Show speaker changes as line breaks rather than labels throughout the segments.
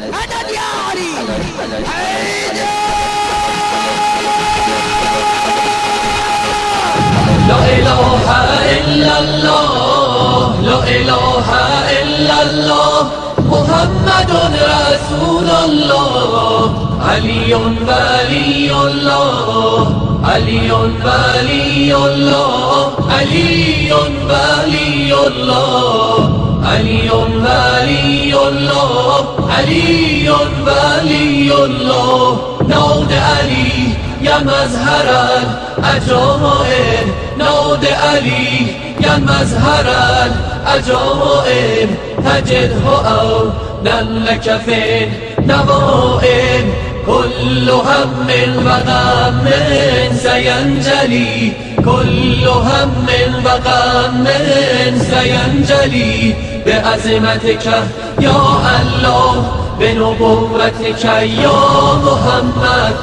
مدد يا علي.
لا إله إلا الله، لا إله إلا الله، محمد رسول الله، علي ولي الله، علي ولي الله، علي ولي الله، علي ولي الله، علي ولي الله. نود علی یا مظهر العجائب، نود علی یا مظهر العجائب، تجده أولا لك في النوائب، كل هم وغم سينجلي، كل هم وغم سينجلي، بعظمتك يا الله، بنبوتك يا محمد،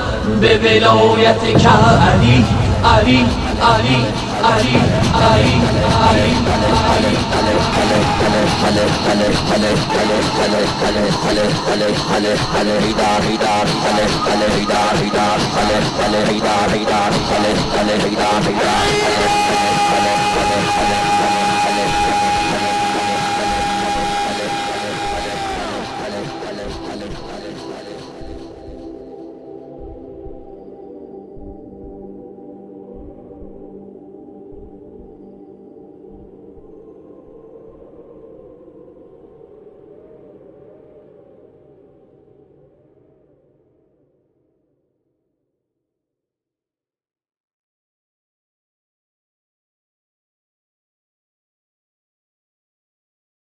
بولايتك علي علي علي علي علي علي علي